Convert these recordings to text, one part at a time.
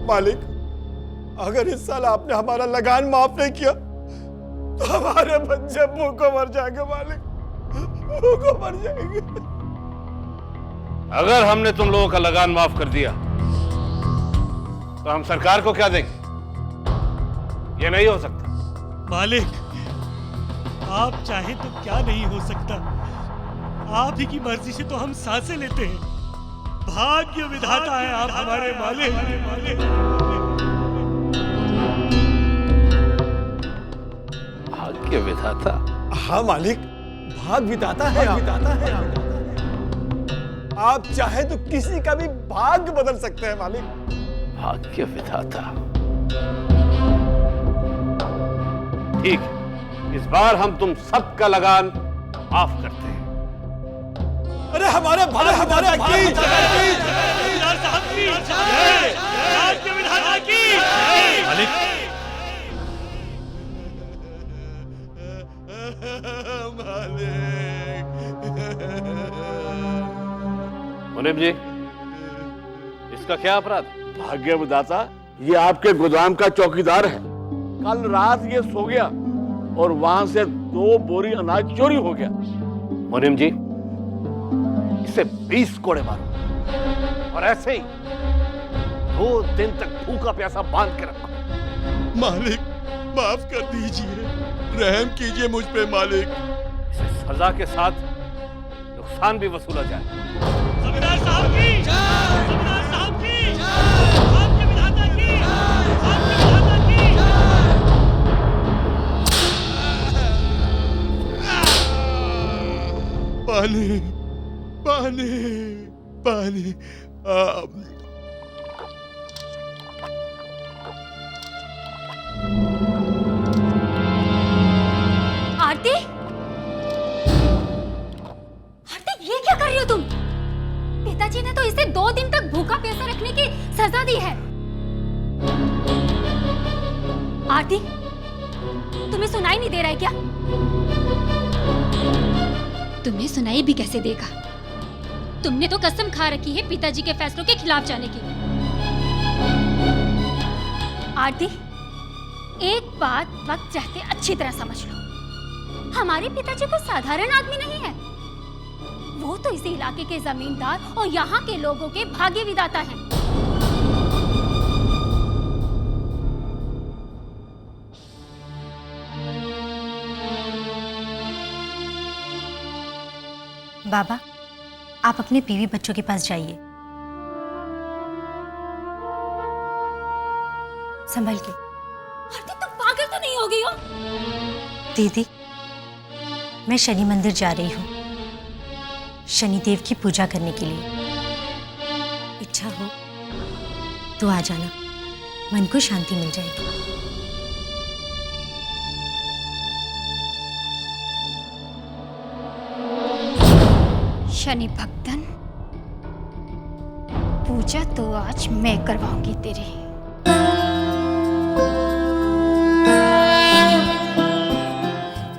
मालिक, अगर इस साल आपने हमारा लगान माफ नहीं किया तो हमारे बच्चे भूखों मर जाएंगे मालिक, भूखों मर जाएंगे। अगर हमने तुम लोगों का लगान माफ कर दिया तो हम सरकार को क्या देंगे? ये नहीं हो सकता। मालिक, आप चाहे तो क्या नहीं हो सकता। आप ही की मर्जी से तो हम सांसें लेते हैं। भाग्य विधाता है आप हमारे मालिक। भाग्य विधाता? हाँ मालिक, भाग विधाता है आप। आप चाहे तो किसी का भी भाग्य बदल सकते हैं मालिक। भाग्य विधाता, ठीक है, इस बार हम तुम सबका लगान माफ करते हैं। अरे हमारे भाग्य विधाता की मालिक, मुनीम जी, इसका क्या अपराध? भाग्य विधाता, ये आपके गोदाम का चौकीदार है। कल रात ये सो गया और वहां से 2 बोरी अनाज चोरी हो गया। मुनीम जी, इसे 20 कोड़े मारो और ऐसे ही 2 दिन तक भूखा प्यासा बांध के रखो। मालिक, माफ कर दीजिए, रहम कीजिए मुझ पे मालिक। इसे सजा के साथ नुकसान भी वसूला जाए। जमींदार साहब की, जमींदार साहब की, भाग्य विधाता की, भाग्य विधाता की। पानी पानी पानी। आरती, आरती, ये क्या कर रही हो तुम? पिताजी ने तो इसे 2 दिन तक भूखा प्यासा रखने की सजा दी है। आरती, तुम्हें सुनाई नहीं दे रहा है क्या? तुम्हें सुनाई भी कैसे देगा? तुमने तो कसम खा रखी है पिताजी के फैसलों के खिलाफ जाने की। आरती, एक बात वक्त रहते अच्छी तरह समझ लो, हमारे पिताजी कोई साधारण आदमी नहीं है। वो तो इस इलाके के जमींदार और यहाँ के लोगों के भाग्य विधाता हैं। बाबा, आप अपने बीवी बच्चों के पास जाइए, संभल के। आरती, तुम पागल तो नहीं हो गई हो? दीदी, मैं शनि मंदिर जा रही हूँ शनिदेव की पूजा करने के लिए। इच्छा हो तो आ जाना, मन को शांति मिल जाएगी। शनि भक्तन, पूजा तो आज मैं करवाऊंगी तेरी।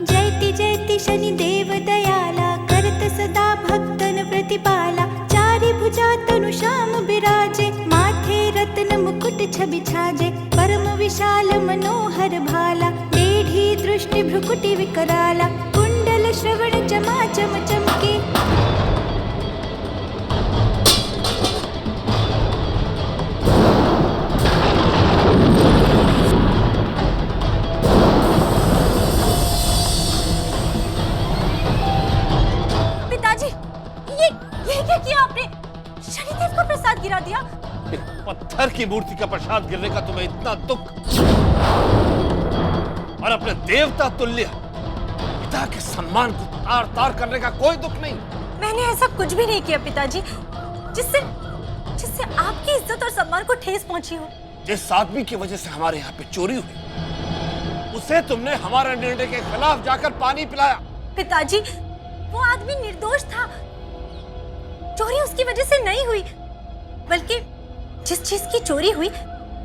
जयति जयति शनिदेव दयाला, करत सदा भक्तन प्रतिपाला। चारि भुजा तनु श्याम बिराजे, माथे रत्न मुकुट छवि छाजे। परम विशाल मनोहर भाला, टेढ़ी दृष्टि भ्रुकुटि विकराला। कुंडल श्रवण चमाचम चमके, गिरा दिया। एक पत्थर की मूर्ति का प्रसाद गिरने का तुम्हें इतना दुख, और अपने देवता तुल्य पिता के सम्मान को तार तार करने का कोई दुख नहीं। मैंने ऐसा कुछ भी नहीं किया पिताजी जिससे जिससे आपकी इज्जत और सम्मान को ठेस पहुंची हो। जिस आदमी की वजह से हमारे यहाँ पे चोरी हुई, उसे तुमने हमारे निर्णय के खिलाफ जाकर पानी पिलाया। पिताजी, वो आदमी निर्दोष था। चोरी उसकी वजह से नहीं हुई, बल्कि जिस चीज की चोरी हुई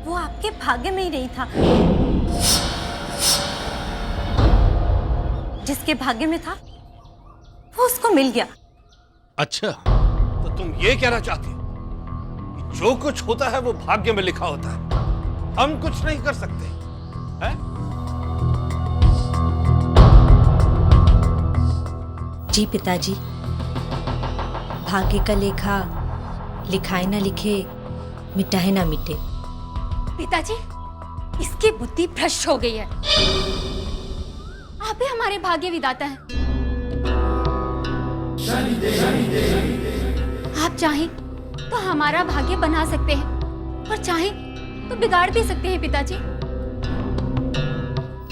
वो आपके भाग्य में ही नहीं था। जिसके भाग्य में था वो उसको मिल गया। अच्छा, तो तुम ये कहना चाहती हो कि जो कुछ होता है वो भाग्य में लिखा होता है, हम कुछ नहीं कर सकते हैं? जी पिताजी, भाग्य का लेखा लिखाए ना लिखे, मिटाए ना मिटे। पिताजी, इसकी बुद्धि भ्रष्ट हो गई है। आप ही हमारे भाग्य विधाता हैं। आप चाहें तो हमारा भाग्य बना सकते हैं और चाहें तो बिगाड़ भी सकते हैं पिताजी।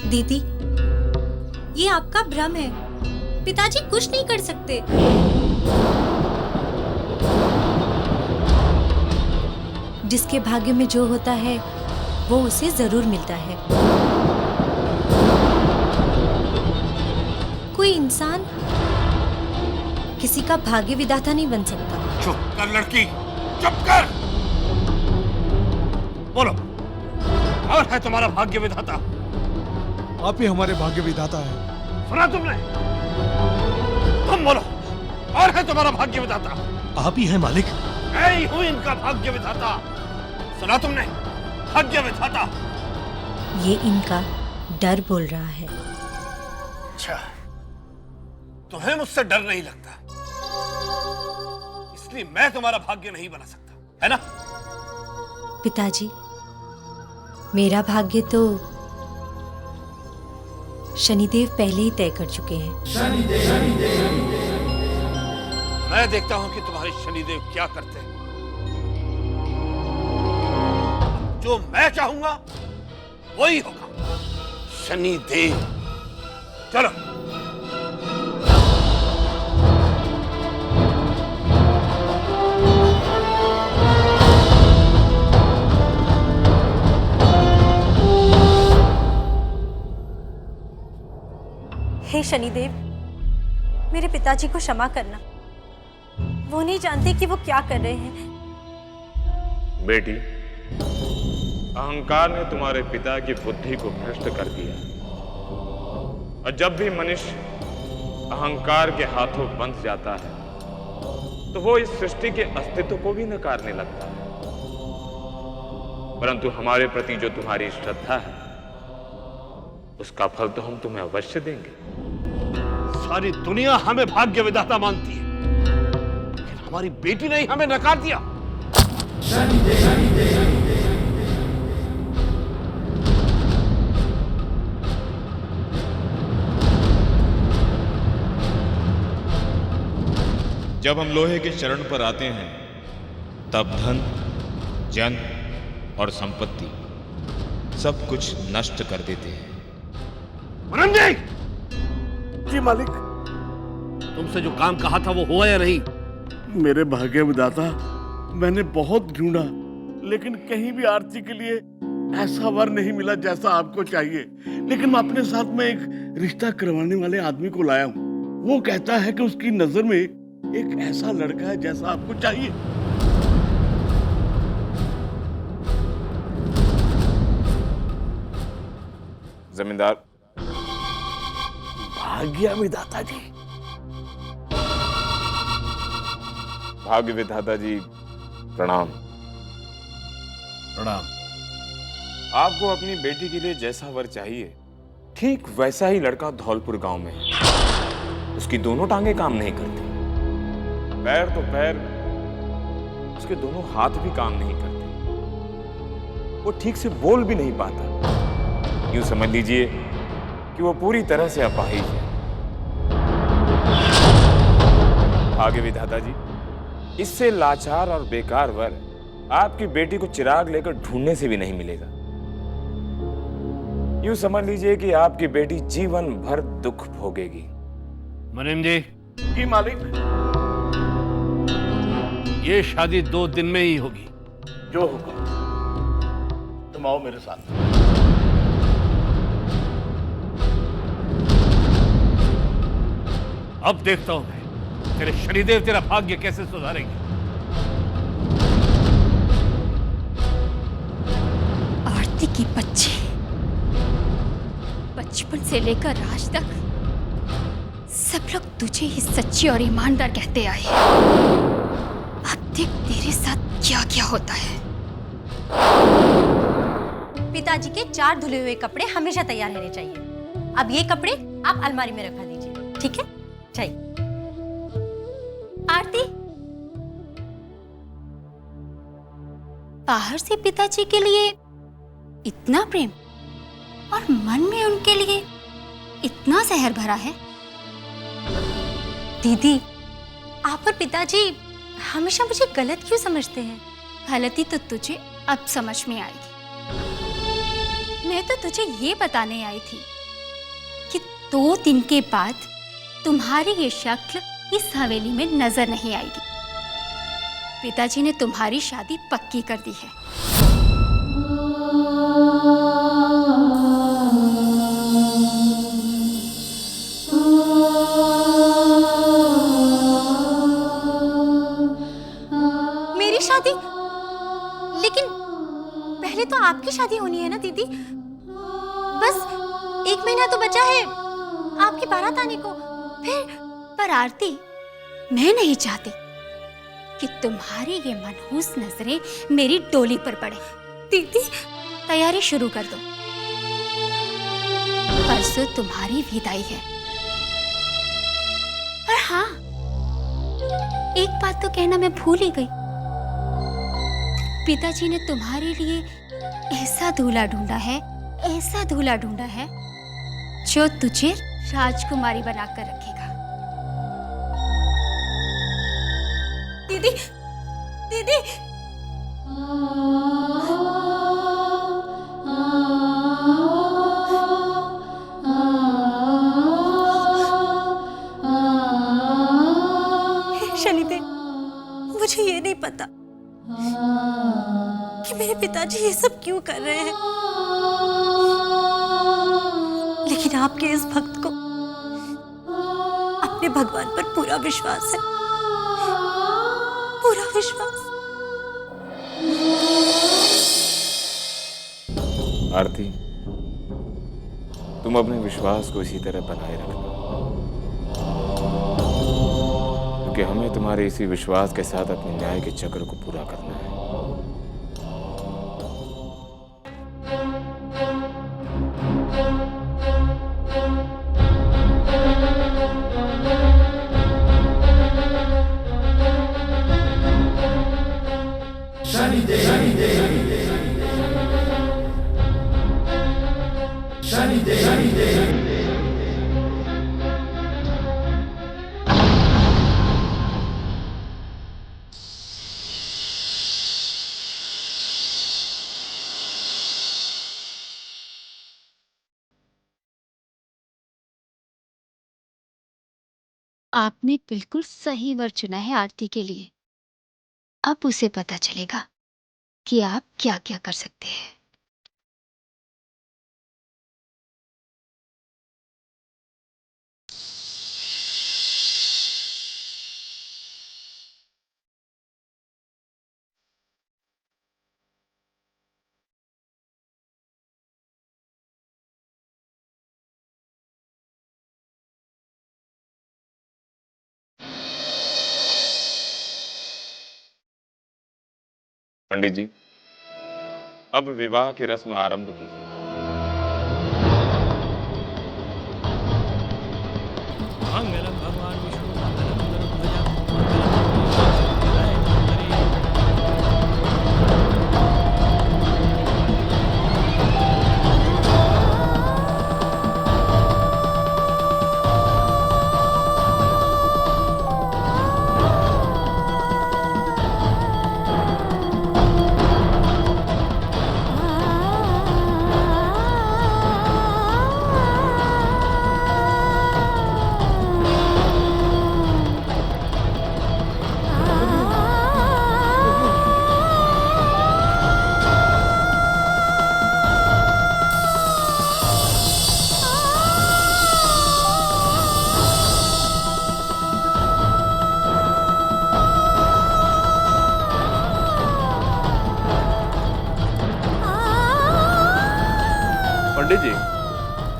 दीदी, ये आपका भ्रम है। पिताजी कुछ नहीं कर सकते। जिसके भाग्य में जो होता है वो उसे जरूर मिलता है। कोई इंसान किसी का भाग्य विधाता नहीं बन सकता। चुप कर लड़की, चुप कर। बोलो, कौन है तुम्हारा भाग्य विधाता? आप ही हमारे भाग्य विधाता है। सुना तुमने? तुम बोलो, कौन है तुम्हारा भाग्य विधाता? आप ही हैं मालिक। मैं ही हूं इनका भाग्य विधाता। सुना तुमने? भाग्य विधाता। ये इनका डर बोल रहा है। अच्छा, तुम्हें मुझसे डर नहीं लगता, इसलिए मैं तुम्हारा भाग्य नहीं बना सकता, है ना? पिताजी, मेरा भाग्य तो शनिदेव पहले ही तय कर चुके हैं। मैं देखता हूं कि तुम्हारे शनिदेव क्या करते हैं। जो मैं चाहूंगा वही होगा। शनिदेव, चलो। हे शनिदेव, मेरे पिताजी को क्षमा करना। वो नहीं जानते कि वो क्या कर रहे हैं। बेटी, अहंकार ने तुम्हारे पिता की बुद्धि को भ्रष्ट कर दिया, और जब भी मनुष्य अहंकार के हाथों बंध जाता है तो वो इस सृष्टि के अस्तित्व को भी नकारने लगता है। परंतु हमारे प्रति जो तुम्हारी श्रद्धा है, उसका फल तो हम तुम्हें अवश्य देंगे। सारी दुनिया हमें भाग्य विधाता मानती है, लेकिन हमारी बेटी ने ही हमें नकार दिया। जब हम लोहे के चरण पर आते हैं, तब धन, जन और संपत्ति सब कुछ नष्ट कर देते हैं। मनन जी! जी मालिक। तुमसे जो काम कहा था वो हुआ या नहीं? मेरे भाग्य विधाता, मैंने बहुत ढूंढा, लेकिन कहीं भी आरती के लिए ऐसा वर नहीं मिला जैसा आपको चाहिए। लेकिन मैं अपने साथ में एक रिश्ता करवाने वाले आदमी को लाया हूँ। वो कहता है कि उसकी नजर में एक ऐसा लड़का है जैसा आपको चाहिए। जमींदार, भाग्य विधाता जी। भाग्य विधाता जी, प्रणाम। प्रणाम। आपको अपनी बेटी के लिए जैसा वर चाहिए, ठीक वैसा ही लड़का धौलपुर गांव में है। उसकी दोनों टांगे काम नहीं करती, पैर तो पैर, उसके दोनों हाथ भी काम नहीं करते। वो ठीक से बोल भी नहीं पाता। यूं समझ लीजिए कि वो पूरी तरह से अपाहिज है। भाग्य विधाता जी, इससे लाचार और बेकार वर आपकी बेटी को चिराग लेकर ढूंढने से भी नहीं मिलेगा। यूं समझ लीजिए कि आपकी बेटी जीवन भर दुख भोगेगी। मुनीम जी। जी मालिक। ये शादी 2 दिन में ही होगी। जो होगा। तुम आओ मेरे साथ। अब देखता हूं मैं तेरे शनिदेव तेरा भाग्य कैसे सुधारेंगे। आरती की बच्ची, बचपन से लेकर आज तक सब लोग तुझे ही सच्ची और ईमानदार कहते आए। अब देख तेरे साथ क्या क्या होता है। पिताजी के 4 धुले हुए कपड़े हमेशा तैयार रहने चाहिए। अब ये कपड़े आप अलमारी में रखवा दीजिए, ठीक है? चाहिए। आरती, बाहर से पिताजी के लिए इतना प्रेम और मन में उनके लिए इतना जहर भरा है। दीदी, आप और पिताजी हमेशा मुझे गलत क्यों समझते हैं? गलती तो तुझे अब समझ में आएगी। मैं तो तुझे ये बताने आई थी कि 2 दिन के बाद तुम्हारी ये शक्ल इस हवेली में नजर नहीं आएगी। पिताजी ने तुम्हारी शादी पक्की कर दी है। मेरी शादी? लेकिन पहले तो आपकी शादी होनी है ना दीदी। बस 1 महीना तो बचा है आपकी बारात आने को। फिर पर आरती, मैं नहीं चाहती कि तुम्हारी ये मनहूस नजरें मेरी डोली पर पड़े। दीदी, तैयारी शुरू कर दो, परसों तुम्हारी विदाई है। और हाँ, एक बात तो कहना मैं भूल ही गई। पिताजी ने तुम्हारे लिए ऐसा दूल्हा ढूंढा है, ऐसा दूल्हा ढूंढा है जो तुझे राजकुमारी बनाकर रखेगा। दीदी, दीदी, शनिदेव, मुझे ये नहीं पता कि मेरे पिताजी ये सब क्यों कर रहे हैं, लेकिन आपके इस भक्त को अपने भगवान पर पूरा विश्वास है, पूरा विश्वास। आरती, तुम अपने विश्वास को इसी तरह बनाए रखना, क्योंकि हमें तुम्हारे इसी विश्वास के साथ अपने न्याय के चक्र को पूरा करना है। आपने बिल्कुल सही वर चुना है आरती के लिए। अब उसे पता चलेगा कि आप क्या क्या कर सकते हैं। पंडित जी, अब विवाह की रस्म आरंभ कीजिए। मंगलम भगवान विष्णु मंगलम गरुड़ध्वजा मंगलम पंडित जी,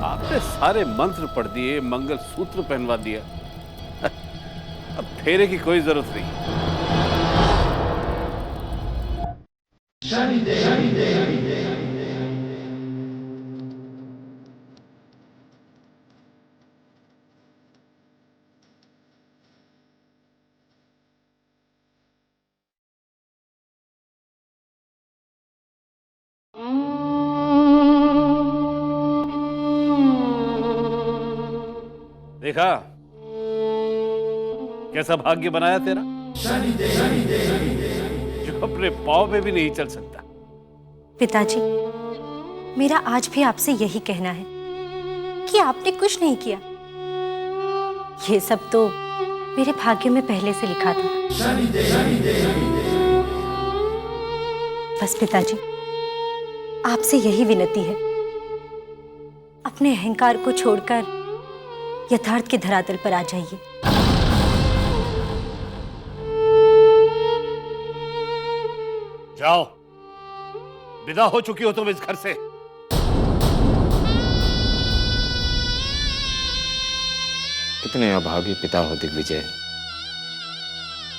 आपने सारे मंत्र पढ़ दिए, मंगल सूत्र पहनवा दिया, अब फेरे की कोई जरूरत नहीं। देखा कैसा भाग्य बनाया तेरा, जो अपने पाँव पे भी नहीं चल सकता। पिताजी, मेरा आज भी आपसे यही कहना है कि आपने कुछ नहीं किया। ये सब तो मेरे भाग्य में पहले से लिखा था। बस पिताजी, आपसे यही विनती है, अपने अहंकार को छोड़कर यथार्थ के धरातल पर आ जाइए। जाओ, विदा हो चुकी हो तुम इस घर से। कितने अभागी पिता हो दिग्विजय,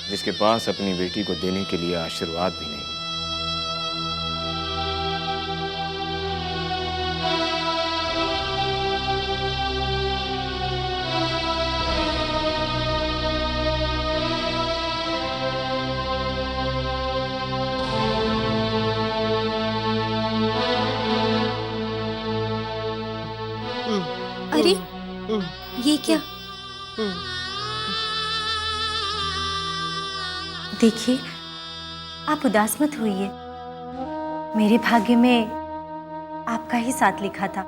जिसके पास अपनी बेटी को देने के लिए आशीर्वाद भी नहीं। अरे ये क्या? देखिए, आप उदास मत होइए। मेरे भाग्य में आपका ही साथ लिखा था।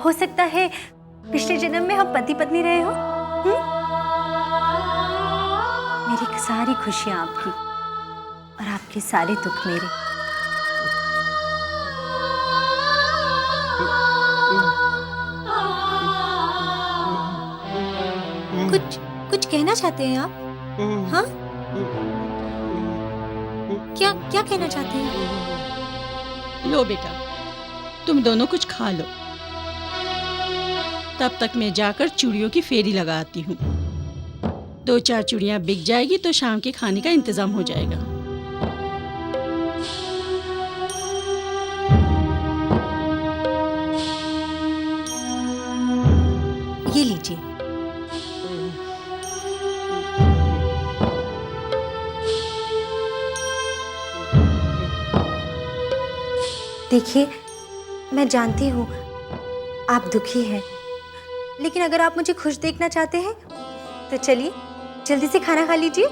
हो सकता है पिछले जन्म में हम पति पत्नी रहे हो। मेरी सारी खुशियां आपकी और आपके सारे दुख मेरे। कुछ कहना चाहते हैं आप? हाँ? क्या कहना चाहते हैं? लो बेटा, तुम दोनों कुछ खा लो, तब तक मैं जाकर चूड़ियों की फेरी लगा आती हूँ। 2-4 चूड़ियाँ बिक जाएगी तो शाम के खाने का इंतजाम हो जाएगा। ये लीजिए। देखिए, मैं जानती हूँ आप दुखी हैं, लेकिन अगर आप मुझे खुश देखना चाहते हैं तो चलिए जल्दी से खाना खा लीजिए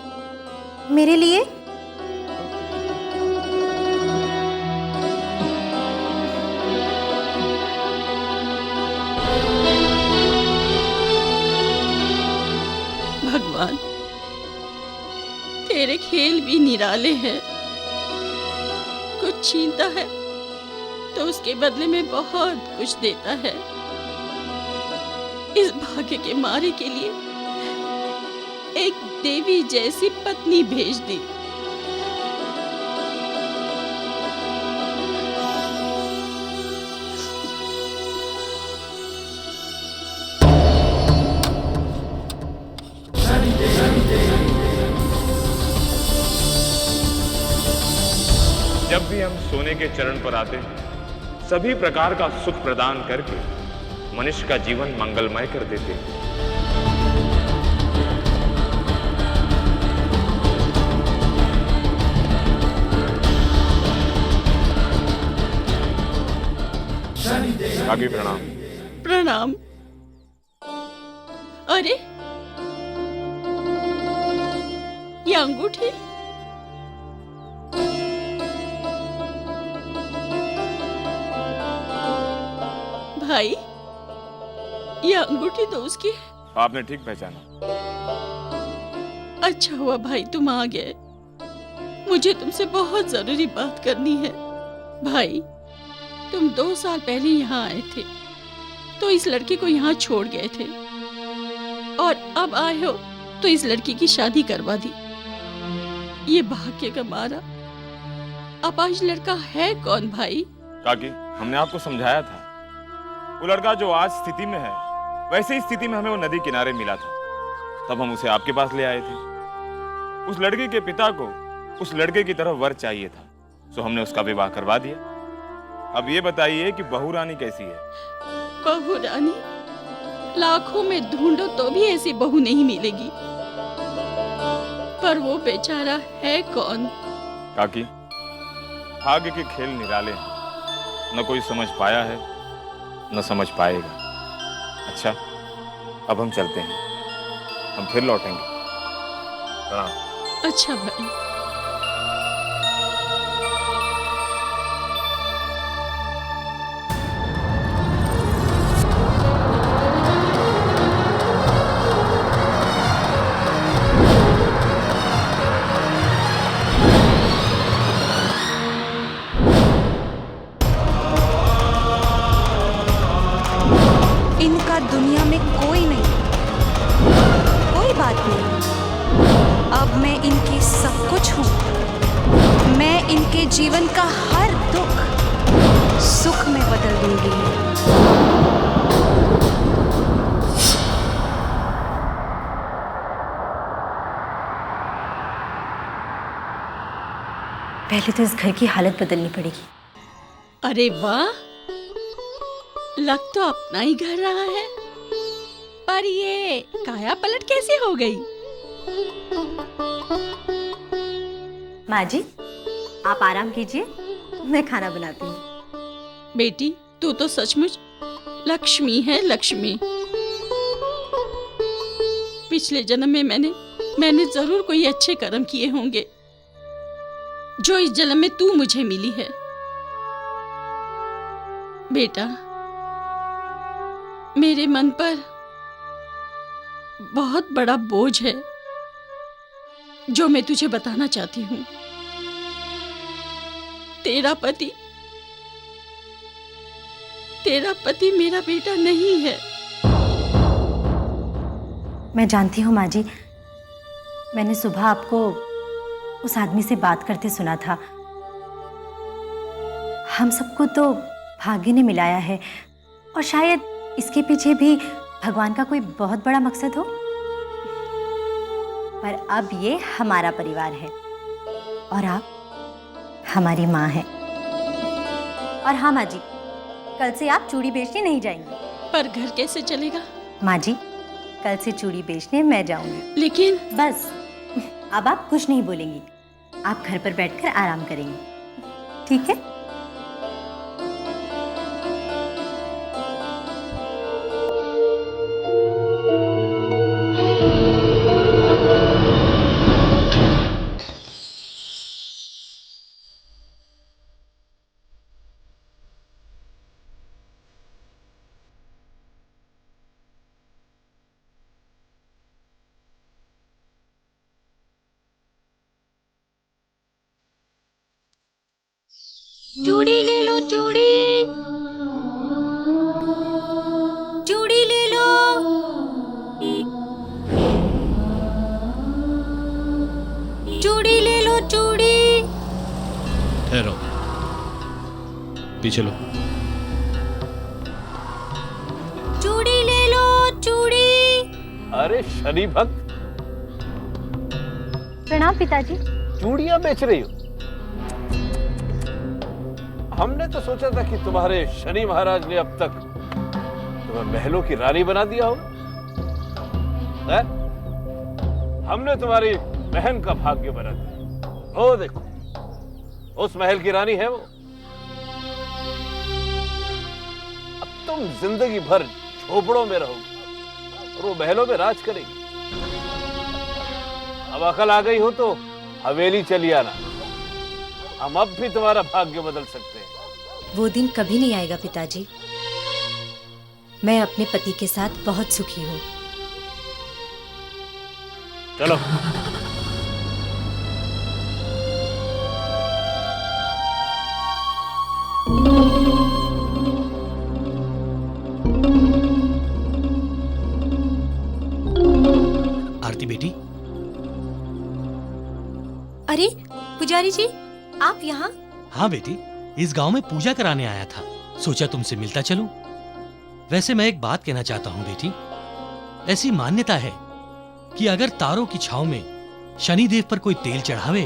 मेरे लिए। भगवान, तेरे खेल भी निराले हैं। कुछ छीनता है तो उसके बदले में बहुत कुछ देता है। इस भाग्य के मारे के लिए एक देवी जैसी पत्नी भेज दी। जब भी हम सोने के चरण पर आते हैं, सभी प्रकार का सुख प्रदान करके मनुष्य का जीवन मंगलमय कर देते हैं। आगे प्रणाम। प्रणाम। अरे, ये अंगूठी? भाई, ये अंगूठी तो उसकी है। आपने ठीक पहचाना। अच्छा हुआ भाई तुम आ गए। मुझे तुमसे बहुत जरूरी बात करनी है। भाई, तुम 2 साल पहले यहाँ आए थे तो इस लड़की को यहाँ छोड़ गए थे, और अब आए हो तो इस लड़की की शादी करवा दी। ये भाग्य का मारा। अब आज लड़का है कौन भाई? काकी, हमने आपको समझाया था। वो लड़का जो आज स्थिति में है, वैसे ही स्थिति में हमें वो नदी किनारे मिला था। तब हम उसे आपके पास ले आए थे। उस लड़के के पिता को उस लड़के की तरह वर चाहिए था, सो हमने उसका विवाह करवा दिया। अब ये बताइए कि बहू रानी कैसी है? बहू रानी लाखों में ढूंढो तो भी ऐसी बहू नहीं मिलेगी। पर वो बेचारा है कौन? काकी, भाग्य के खेल निराले हैं, न कोई समझ पाया है न समझ पाएगा। अच्छा, अब हम चलते हैं, हम फिर लौटेंगे। प्रणाम। अच्छा भाई। इनका दुनिया में कोई नहीं, कोई बात नहीं। अब मैं इनकी सब कुछ हूँ। मैं इनके जीवन का हर दुख सुख में बदल दूंगी। पहले तो इस घर की हालत बदलनी पड़ेगी। अरे वाह, लग तो अपना ही घर रहा है, पर ये काया पलट कैसे हो गई? माँ जी, आप आराम कीजिए, मैं खाना बनाती हूँ। बेटी, तू तो सचमुच लक्ष्मी है, लक्ष्मी। पिछले जन्म में मैंने जरूर कोई अच्छे कर्म किए होंगे, जो इस जन्म में तू मुझे मिली है। बेटा, मेरे मन पर बहुत बड़ा बोझ है जो मैं तुझे बताना चाहती हूँ। तेरा पति मेरा बेटा नहीं है। मैं जानती हूँ माँ जी, मैंने सुबह आपको उस आदमी से बात करते सुना था। हम सबको तो भाग्य ने मिलाया है, और शायद इसके पीछे भी भगवान का कोई बहुत बड़ा मकसद हो। पर अब ये हमारा परिवार है और आप हमारी माँ हैं। और हाँ माँ जी, कल से आप चूड़ी बेचने नहीं जाएंगी। पर घर कैसे चलेगा? माँ जी, कल से चूड़ी बेचने मैं जाऊंगी। लेकिन बस, अब आप कुछ नहीं बोलेंगी, आप घर पर बैठकर आराम करेंगी, ठीक है? चूड़ी ले लो, चूड़ी चूड़ी ले लो। चूड़ी ले लो, चूड़ी। ठहरो, पीछे लो। चूड़ी ले लो, चूड़ी। अरे शनि भक्त, प्रणाम पिताजी। चूड़ियां बेच रही हो? हमने तो सोचा था कि तुम्हारे शनि महाराज ने अब तक तुम्हें महलों की रानी बना दिया हो। हमने तुम्हारी बहन का भाग्य बना दिया। ओ देखो, उस महल की रानी है वो। अब तुम जिंदगी भर झोपड़ों में रहोगे और वो महलों में राज करेगी। अब अकल आ गई हो तो हवेली चली आना, हम अब भी तुम्हारा भाग्य बदल सकते हैं। वो दिन कभी नहीं आएगा पिताजी। मैं अपने पति के साथ बहुत सुखी हूँ। चलो। आरती बेटी। अरे पुजारी जी, आप यहाँ? हाँ बेटी, इस गांव में पूजा कराने आया था, सोचा तुमसे मिलता चलूं। वैसे मैं एक बात कहना चाहता हूँ बेटी, ऐसी मान्यता है कि अगर तारों की छांव में शनिदेव पर कोई तेल चढ़ावे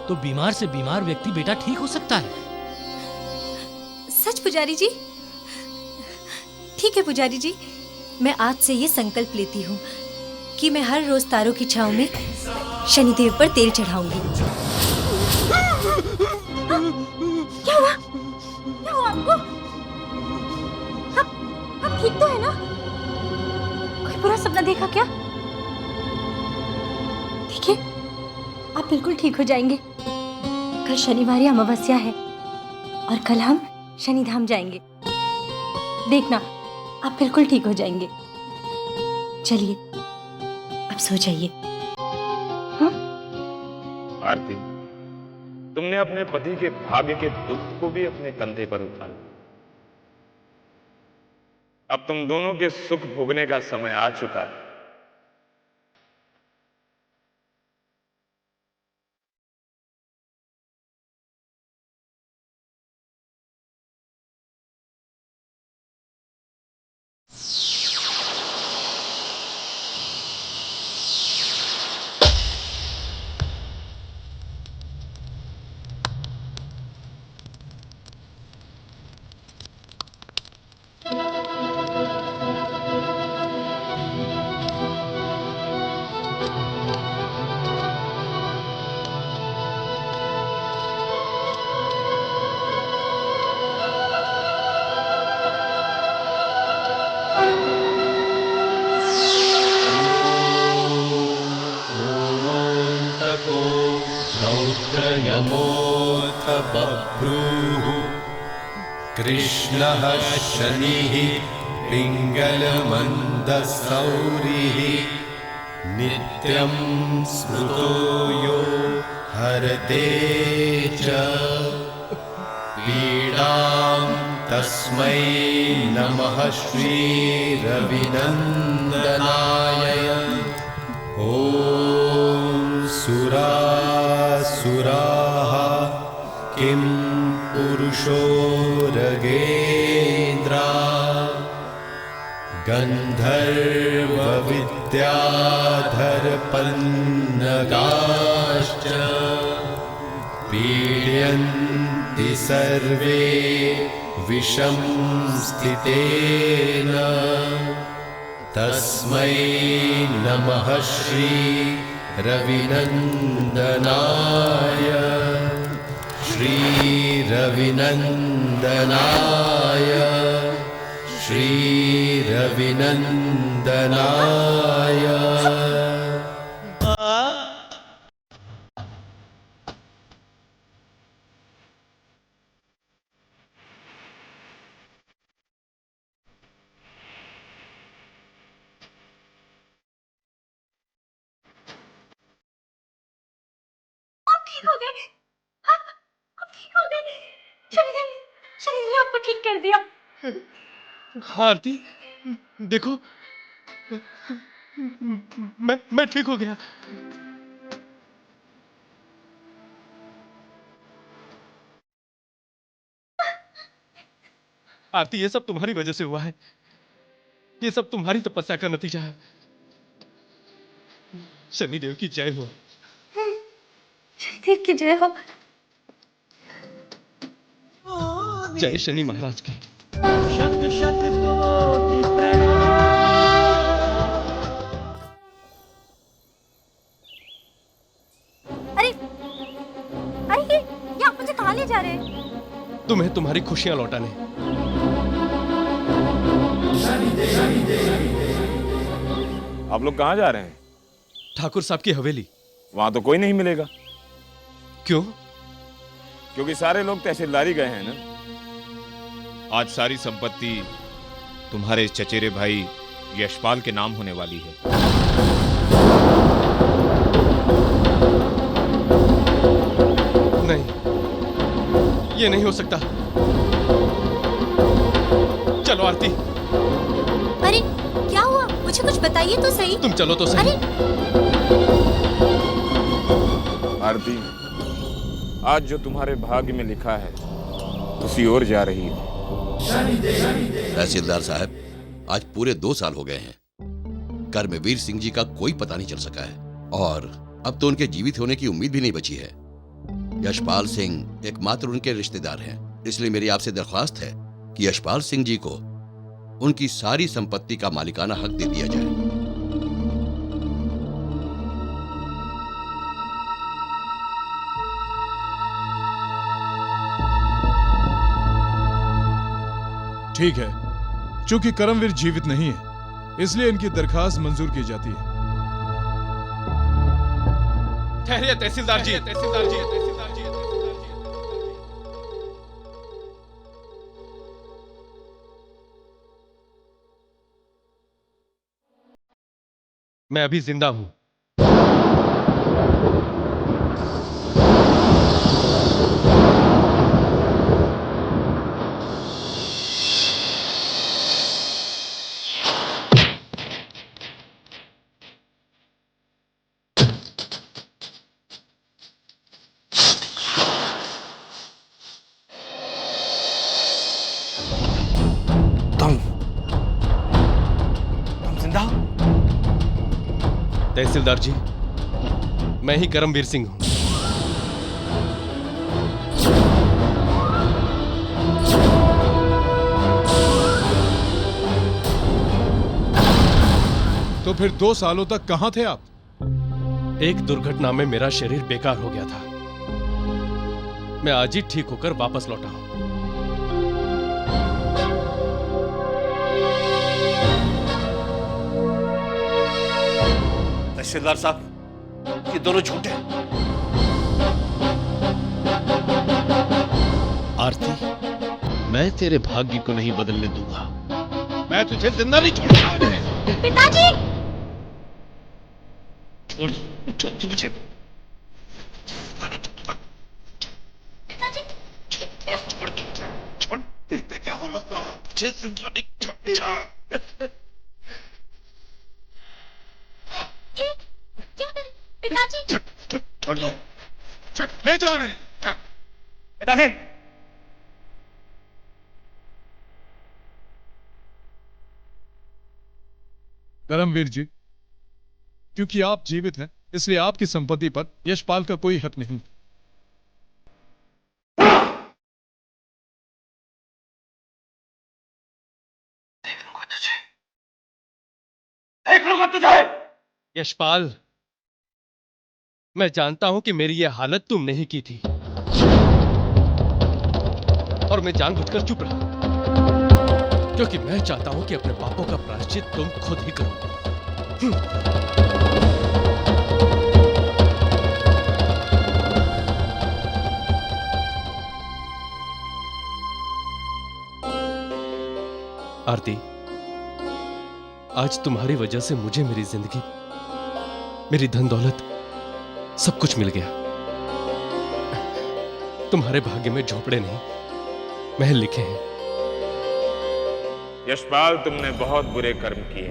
तो बीमार से बीमार व्यक्ति बेटा ठीक हो सकता है। सच पुजारी जी? ठीक है पुजारी जी, मैं आज से ये संकल्प लेती हूँ कि मैं हर रोज तारों की छांव में शनिदेव पर तेल चढ़ाऊंगी। क्या हुआ? क्या हुआ आपको? आप ठीक तो है ना? कोई बुरा सपना देखा क्या? देखिए, आप बिल्कुल ठीक हो जाएंगे। कल शनिवार अमावस्या है और कल हम शनिधाम जाएंगे। देखना, आप बिल्कुल ठीक हो जाएंगे। चलिए, अब सो जाइए। हाँ? आरती, तुमने अपने पति के भाग्य के दुख को भी अपने कंधे पर उठा लिया। अब तुम दोनों के सुख भोगने का समय आ चुका है। रौद्रयमोऽथ बभ्रूः कृष्णः शनिः पिङ्गलमन्दसौरिः नित्यं स्मृतो यो हरते च पीडां तस्मै नमः श्रीरविनन्दनाय। ॐ सुरासुराः किं पुरुषो रगेन्द्रा गन्धर्वविद्याधरपन्नगाश्च पीड्यन्ति सर्वे विषं स्थितेन तस्मै नमः श्री रविनन्दनाय। श्री रविनन्दनाय, श्री रविनन्दनाय। ठीक हो गए? हाँ, आप ठीक हो गए? शनिदेव ने आपको ठीक कर दिया। हाँ आरती, देखो, मैं ठीक हो गया। आरती, ये सब तुम्हारी वजह से हुआ है। ये सब तुम्हारी तपस्या का नतीजा है। शनिदेव की जय हो। शनिदेव की जय हो। जय शनि महाराज की। अरे ये आप मुझे कहाँ ले जा रहे हैं? तुम्हें तुम्हारी खुशियां लौटाने। आप लोग कहाँ जा रहे हैं? ठाकुर साहब की हवेली। वहां तो कोई नहीं मिलेगा। क्यों? क्योंकि सारे लोग तहसीलदारी गए हैं ना। आज सारी संपत्ति तुम्हारे चचेरे भाई यशपाल के नाम होने वाली है। नहीं, ये नहीं हो सकता। चलो आरती। अरे क्या हुआ? मुझे कुछ बताइए तो सही। तुम चलो तो सही। अरे आरती, आज जो तुम्हारे भाग्य में लिखा है उसी ओर जा रही है। तहसीलदार साहब, आज पूरे 2 साल हो गए हैं। कर्मवीर सिंह जी का कोई पता नहीं चल सका है और अब तो उनके जीवित होने की उम्मीद भी नहीं बची है। यशपाल सिंह एकमात्र उनके रिश्तेदार हैं, इसलिए मेरी आपसे दरख्वास्त है कि यशपाल सिंह जी को उनकी सारी संपत्ति का मालिकाना हक दे दिया जाए। ठीक है, चूंकि करमवीर जीवित नहीं है, इसलिए इनकी दरखास्त मंजूर की जाती है। ठहरिए तहसीलदार जी, तहसीलदार जी, तहसीलदार जी। मैं अभी जिंदा हूं। तहसीलदार जी, मैं ही करमवीर सिंह हूं। तो फिर 2 सालों तक कहां थे आप? एक दुर्घटना में मेरा शरीर बेकार हो गया था। मैं आज ही ठीक होकर वापस लौटा हूं। तहसीलदार साहब, ये दोनों झूठे हैं। आरती, मैं तेरे भाग्य को नहीं बदलने दूंगा। मैं तुझे जिंदा नहीं छोड़ूंगा। पिताजी! छोड़ मुझे। छोड़ क्या हो रहा है? मुझे जिंदा नहीं छोड़ूंगा। पिताजी! छोड़ दो। ले जाओ रे। पिताजी! करमवीर जी, क्योंकि आप जीवित हैं, इसलिए आपकी संपत्ति पर यशपाल का कोई हक नहीं। देख लूंगा तुझे। यशपाल, मैं जानता हूं कि मेरी यह हालत तुम नहीं की थी, और मैं जानबूझकर चुप रहा, क्योंकि मैं चाहता हूं कि अपने पापों का प्रायश्चित तुम खुद ही करो। आरती, आज तुम्हारी वजह से मुझे मेरी जिंदगी, मेरी धन दौलत, सब कुछ मिल गया। तुम्हारे भाग्य में झोपड़े नहीं, महल लिखे हैं। यशपाल, तुमने बहुत बुरे कर्म किए,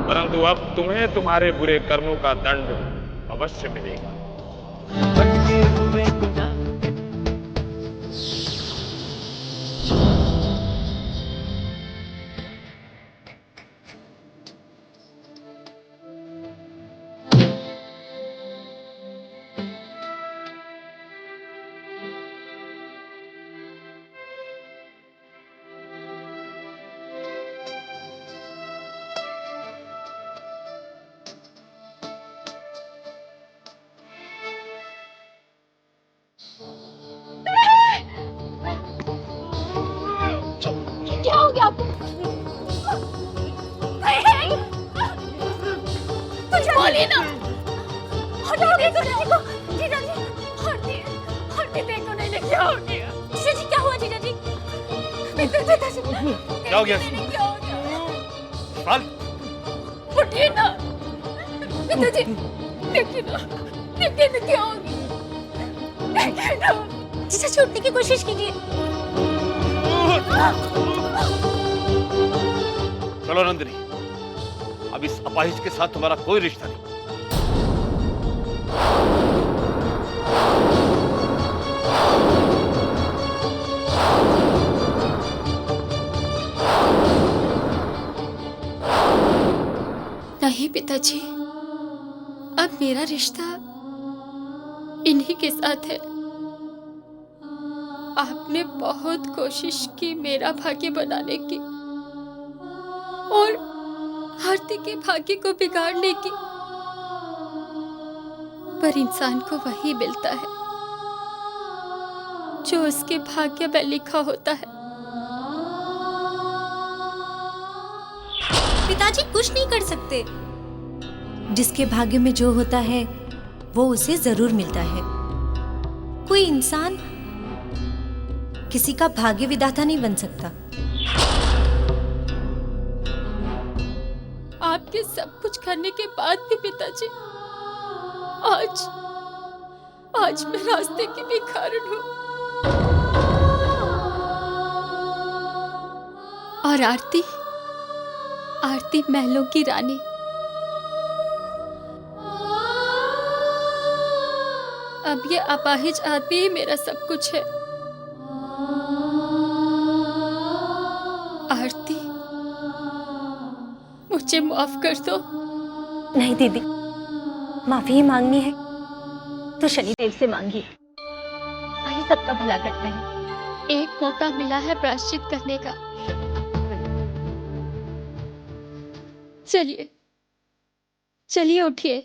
परंतु अब तुम्हें तुम्हारे बुरे कर्मों का दंड अवश्य मिलेगा। क्या हो गया आपको? कुछ बोलिए ना। हटाओगे जीजा जी को। जीजा जी, हटते देखो नहीं, लेकिन क्या हो गया? जीजा जी, क्या हुआ जीजा जी? जीजा जी, क्या हो गया? क्या हो गया? बाल उठिए ना। जीजा जी, देखिए ना क्या हो गया? देखिए ना। जीजा जी, उठने की कोशिश कीजिए। चलो नंदिनी, अब इस अपाहिज के साथ तुम्हारा कोई रिश्ता नहीं। नहीं पिताजी, अब मेरा रिश्ता इन्हीं के साथ है। आपने बहुत कोशिश की मेरा भाग्य बनाने की और आरती के भाग्य को बिगाड़ने की, पर इंसान को वही मिलता है जो उसके भाग्य में लिखा होता है। पिताजी कुछ नहीं कर सकते। जिसके भाग्य में जो होता है वो उसे जरूर मिलता है। कोई इंसान किसी का भाग्य विधाता नहीं बन सकता। आपके सब कुछ करने के बाद भी पिताजी, आज मैं रास्ते की भिखारन हूँ। और आरती महलों की रानी। अब ये अपाहिज आदमी ही मेरा सब कुछ है। आरती, मुझे माफ कर दो। नहीं दीदी, माफी ही मांगनी है तो शनिदेव से मांगिए। वही सबका भला करते हैं। एक मौका मिला है प्रायश्चित करने का। चलिए उठिए।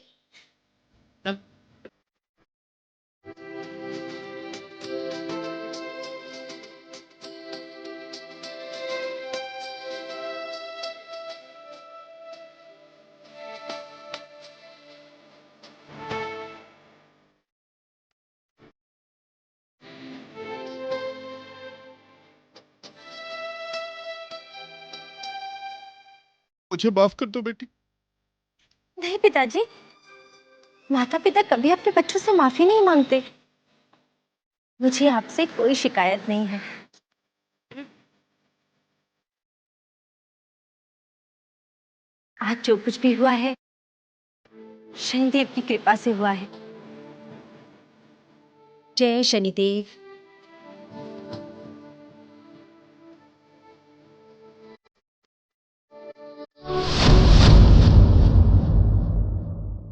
मुझे माफ कर दो बेटी। नहीं पिताजी, माता पिता कभी अपने बच्चों से माफी नहीं मांगते। मुझे आपसे कोई शिकायत नहीं है। आज जो कुछ भी हुआ है शनिदेव की कृपा से हुआ है। जय शनिदेव।